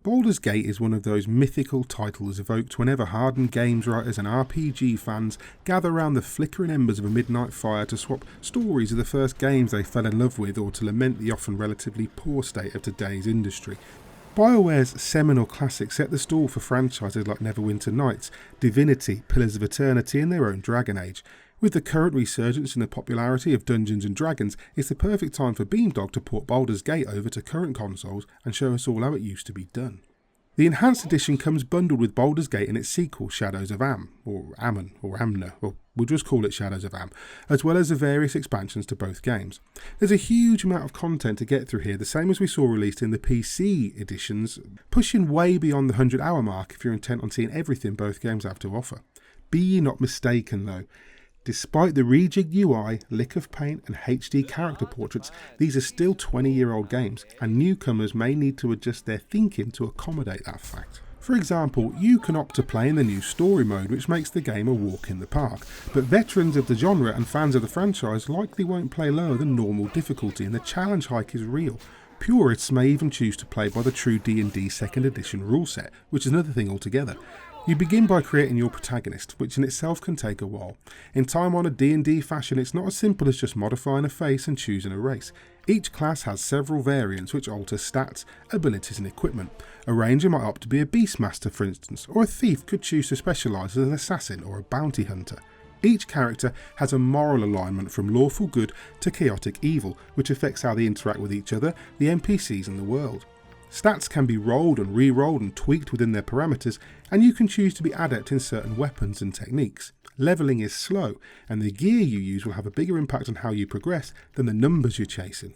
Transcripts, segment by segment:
Baldur's Gate is one of those mythical titles evoked whenever hardened games writers and RPG fans gather around the flickering embers of a midnight fire to swap stories of the first games they fell in love with, or to lament the often relatively poor state of today's industry. BioWare's seminal classics set the stall for franchises like Neverwinter Nights, Divinity, Pillars of Eternity and their own Dragon Age. With the current resurgence in the popularity of Dungeons & Dragons, it's the perfect time for Beamdog to port Baldur's Gate over to current consoles and show us all how it used to be done. The Enhanced Edition comes bundled with Baldur's Gate and its sequel Shadows of Am, or Ammon, or Amna, or we'll just call it Shadows of Am, as well as the various expansions to both games. There's a huge amount of content to get through here, the same as we saw released in the PC editions, pushing way beyond the 100-hour mark if you're intent on seeing everything both games have to offer. Be ye not mistaken though. Despite the rejigged UI, lick of paint and HD character portraits, these are still 20-year-old games, and newcomers may need to adjust their thinking to accommodate that fact. For example, you can opt to play in the new story mode, which makes the game a walk in the park, but veterans of the genre and fans of the franchise likely won't play lower than normal difficulty, and the challenge hike is real. Purists may even choose to play by the true D&D 2nd edition rule set, which is another thing altogether. You begin by creating your protagonist, which in itself can take a while. In time-honoured D&D fashion, it's not as simple as just modifying a face and choosing a race. Each class has several variants which alter stats, abilities and equipment. A ranger might opt to be a beastmaster for instance, or a thief could choose to specialise as an assassin or a bounty hunter. Each character has a moral alignment from lawful good to chaotic evil, which affects how they interact with each other, the NPCs and the world. Stats can be rolled and re-rolled and tweaked within their parameters, and you can choose to be adept in certain weapons and techniques. Levelling is slow, and the gear you use will have a bigger impact on how you progress than the numbers you're chasing.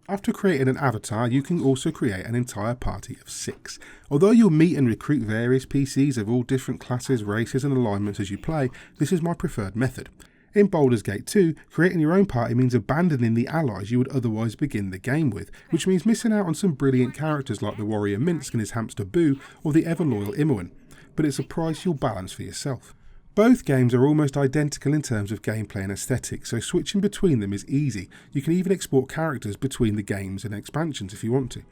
After creating an avatar, you can also create an entire party of 6. Although you'll meet and recruit various PCs of all different classes, races and alignments as you play, this is my preferred method. In Baldur's Gate 2, creating your own party means abandoning the allies you would otherwise begin the game with, which means missing out on some brilliant characters like the warrior Minsk and his hamster Boo, or the ever-loyal Imoen, but it's a price you'll balance for yourself. Both games are almost identical in terms of gameplay and aesthetics, so switching between them is easy. You can even export characters between the games and expansions if you want to.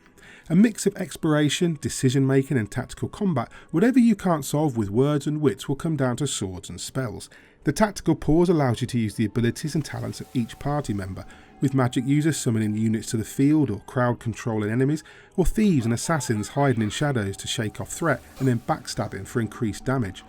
A mix of exploration, decision making and tactical combat, whatever you can't solve with words and wits will come down to swords and spells. The tactical pause allows you to use the abilities and talents of each party member, with magic users summoning units to the field or crowd controlling enemies, or thieves and assassins hiding in shadows to shake off threat and then backstabbing for increased damage.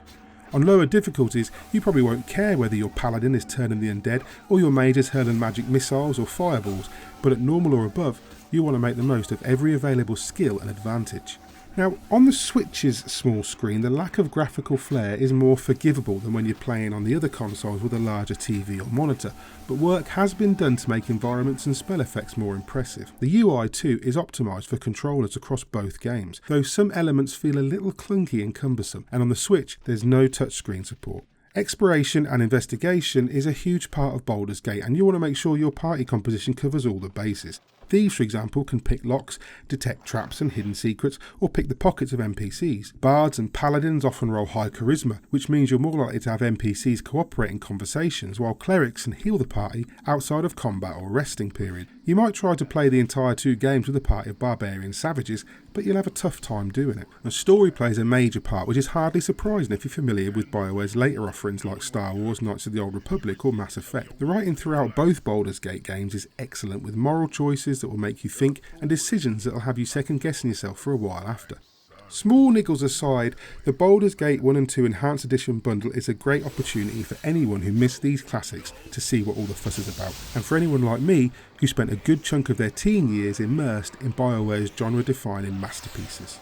On lower difficulties, you probably won't care whether your paladin is turning the undead or your mage is hurling magic missiles or fireballs, but at normal or above, you want to make the most of every available skill and advantage. Now, on the Switch's small screen, the lack of graphical flair is more forgivable than when you're playing on the other consoles with a larger TV or monitor, but work has been done to make environments and spell effects more impressive. The UI too is optimised for controllers across both games, though some elements feel a little clunky and cumbersome, and on the Switch there's no touchscreen support. Exploration and investigation is a huge part of Baldur's Gate, and you want to make sure your party composition covers all the bases. Thieves, for example, can pick locks, detect traps and hidden secrets, or pick the pockets of NPCs. Bards and paladins often roll high charisma, which means you're more likely to have NPCs cooperate in conversations, while clerics can heal the party outside of combat or resting period. You might try to play the entire 2 games with a party of barbarian savages, but you'll have a tough time doing it. The story plays a major part, which is hardly surprising if you're familiar with BioWare's later offerings like Star Wars, Knights of the Old Republic or Mass Effect. The writing throughout both Baldur's Gate games is excellent, with moral choices that will make you think and decisions that will have you second guessing yourself for a while after. Small niggles aside, the Baldur's Gate 1 and 2 Enhanced Edition bundle is a great opportunity for anyone who missed these classics to see what all the fuss is about, and for anyone like me who spent a good chunk of their teen years immersed in BioWare's genre-defining masterpieces.